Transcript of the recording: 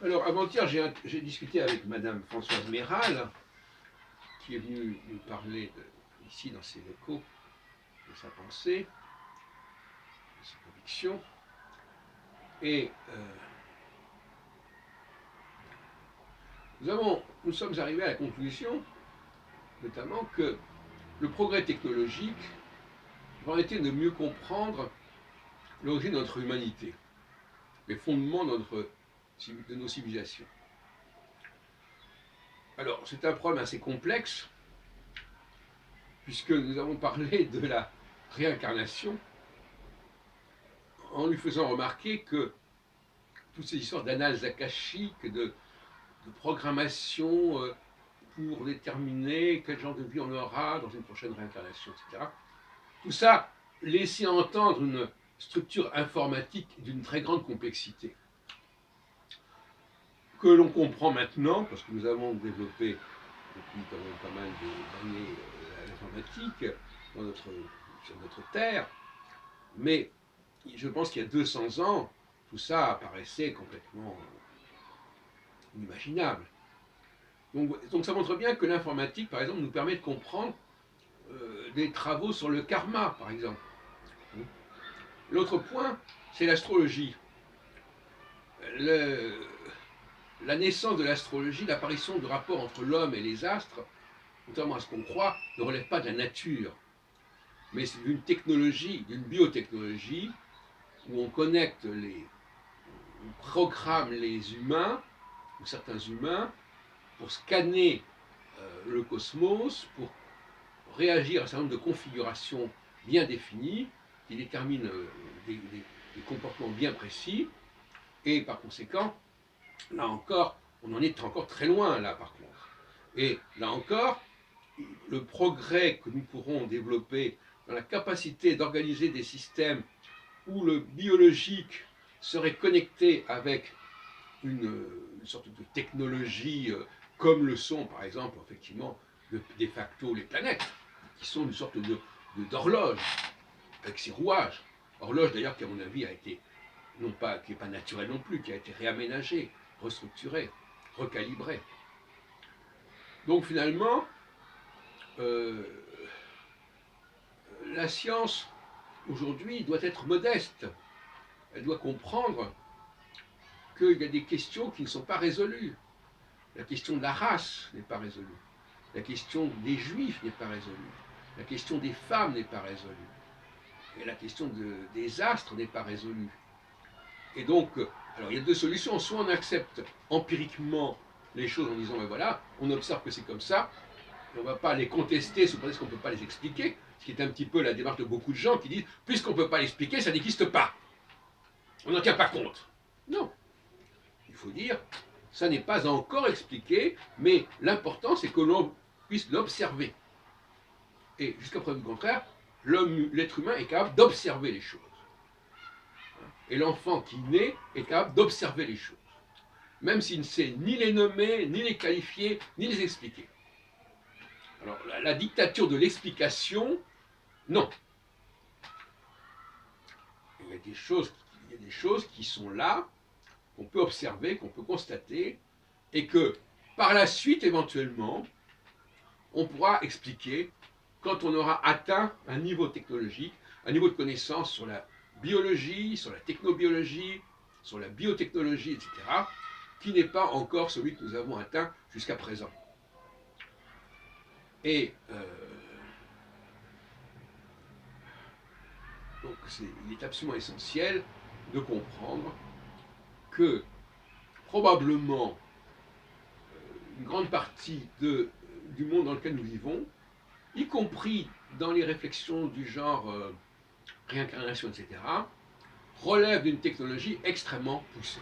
Alors, avant-hier, j'ai discuté avec Madame Françoise Méral, qui est venue nous parler ici, dans ses locaux, de sa pensée, de ses convictions. Et nous sommes arrivés à la conclusion, notamment, que le progrès technologique va été de mieux comprendre l'origine de notre humanité, les fondements de nos civilisations. Alors, c'est un problème assez complexe, puisque nous avons parlé de la réincarnation, en lui faisant remarquer que toutes ces histoires d'annales akashiques, de programmation pour déterminer quel genre de vie on aura dans une prochaine réincarnation, etc. Tout ça laissait entendre une structure informatique d'une très grande complexité, que l'on comprend maintenant, parce que nous avons développé depuis quand même pas mal d'années l'informatique sur notre Terre, mais je pense qu'il y a 200 ans, tout ça apparaissait complètement inimaginable. Donc ça montre bien que l'informatique, par exemple, nous permet de comprendre des travaux sur le karma, par exemple. L'autre point, c'est l'astrologie. La naissance de l'astrologie, l'apparition de rapports entre l'homme et les astres, contrairement à ce qu'on croit, ne relève pas de la nature, mais c'est d'une technologie, d'une biotechnologie, où on connecte on programme les humains, ou certains humains, pour scanner le cosmos, pour réagir à un certain nombre de configurations bien définies, qui déterminent des comportements bien précis, et par conséquent, là encore, on en est encore très loin, là par contre. Et là encore, le progrès que nous pourrons développer dans la capacité d'organiser des systèmes où le biologique serait connecté avec une sorte de technologie comme le sont par exemple effectivement de facto les planètes, qui sont une sorte d'horloge avec ses rouages. Horloge d'ailleurs qui à mon avis a été, non pas, qui n'est pas naturelle non plus, qui a été réaménagée, restructurée, recalibrée. Donc finalement, la science aujourd'hui doit être modeste. Elle doit comprendre qu'il y a des questions qui ne sont pas résolues. La question de la race n'est pas résolue. La question des juifs n'est pas résolue. La question des femmes n'est pas résolue. Et la question des astres n'est pas résolue. Et donc, alors il y a deux solutions. Soit on accepte empiriquement les choses en disant, ben voilà, on observe que c'est comme ça, et on ne va pas les contester sous prétexte qu'on ne peut pas les expliquer, ce qui est un petit peu la démarche de beaucoup de gens qui disent, puisqu'on ne peut pas l'expliquer, ça n'existe pas. On n'en tient pas compte. Non. Il faut dire, ça n'est pas encore expliqué, mais l'important c'est que l'on puisse l'observer. Et jusqu'à preuve du contraire, l'être humain est capable d'observer les choses. Et l'enfant qui naît est capable d'observer les choses, même s'il ne sait ni les nommer, ni les qualifier, ni les expliquer. Alors la dictature de l'explication, non. Il y a des choses qui sont là, qu'on peut observer, qu'on peut constater, et que par la suite, éventuellement, on pourra expliquer quand on aura atteint un niveau technologique, un niveau de connaissance sur la biologie, sur la technobiologie, sur la biotechnologie, etc., qui n'est pas encore celui que nous avons atteint jusqu'à présent. Et donc il est absolument essentiel de comprendre que probablement une grande partie du monde dans lequel nous vivons, y compris dans les réflexions du genre réincarnation, etc., relève d'une technologie extrêmement poussée.